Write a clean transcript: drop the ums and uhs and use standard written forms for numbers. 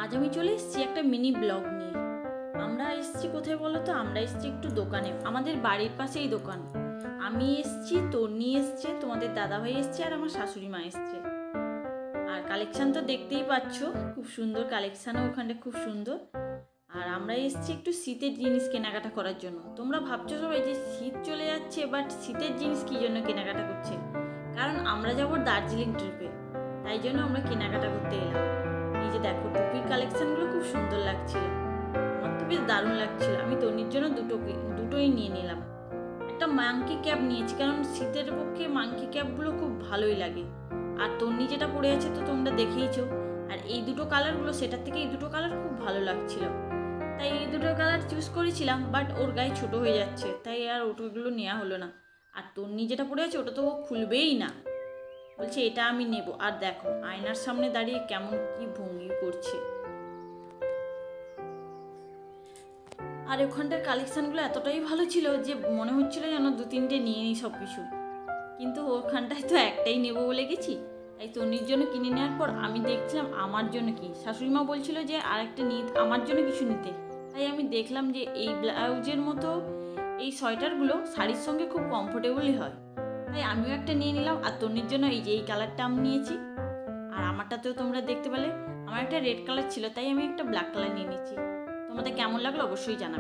আজ আমি চলে এসেছি একটা মিনি ব্লগ নিয়ে। আমরা এসেছি কোথায় বলো তো? আমরা এসেছি একটু দোকানে, আমাদের বাড়ির পাশেই দোকান। আমি এসেছি, তন্নি এসছে, তোমাদের দাদাভাই এসছে, আর আমার শাশুড়ি মা এসছে। আর কালেকশান তো দেখতেই পাচ্ছ, খুব সুন্দর কালেকশানও ওখানটা, খুব সুন্দর। আর আমরা এসেছি একটু শীতের জিনিস কেনাকাটা করার জন্য। তোমরা ভাবছো সবাই যে শীত চলে যাচ্ছে, বাট শীতের জিনিস কী জন্য কেনাকাটা করছে? কারণ আমরা যাবো দার্জিলিং ট্রিপে, তাই জন্য আমরা কেনাকাটা করতে এলাম। এই যে দেখো, টুপির কালেকশানগুলো খুব সুন্দর লাগছিল, আমার তো বেশ দারুণ লাগছিল। আমি তন্নির জন্য দুটোই নিয়ে নিলাম। একটা মাংকি ক্যাপ নিয়েছি, কারণ শীতের পক্ষে মাংকি ক্যাপগুলো খুব ভালোই লাগে। আর তন্নি যেটা পরে আছে তো তোমরা দেখেইছো। আর এই দুটো কালারগুলো, সেটার থেকে এই দুটো কালার খুব ভালো লাগছিল, তাই এই দুটো কালার চুজ করেছিলাম। বাট ওর গায়ে ছোটো হয়ে যাচ্ছে, তাই আর ওগুলো নেওয়া হলো না। আর তন্নি যেটা পরে আছে ওটা তো ও খুলবেই না, বলছে এটা আমি নেব। আর দেখো আয়নার সামনে দাঁড়িয়ে কেমন কি ভঙ্গি করছে। আর ওখানটার কালেকশানগুলো এতটাই ভালো ছিল যে মনে হচ্ছিল যেন দু তিনটে নিয়ে নিই সব কিছু। কিন্তু ওখানটায় তো একটাই নেব বলে গেছি, তাই তন্নির জন্য কিনে নেওয়ার পর আমি দেখছিলাম আমার জন্য কি। শাশুড়িমা বলছিল যে আরেকটা আমার জন্য কিছু নিতে, তাই আমি দেখলাম যে এই ব্লাউজের মতো এই সোয়েটারগুলো শাড়ির সঙ্গে খুব কমফোর্টেবলই হয়, তাই আমিও একটা নিয়ে নিলাম। আর তন্নির জন্য এই যে এই কালারটা আমি নিয়েছি। আর আমারটাতেও তোমরা দেখতে পেলে আমার একটা রেড কালার ছিল, তাই আমি একটা ব্ল্যাক কালার নিয়ে নিচ্ছি। তোমাদের কেমন লাগলো অবশ্যই জানাবে।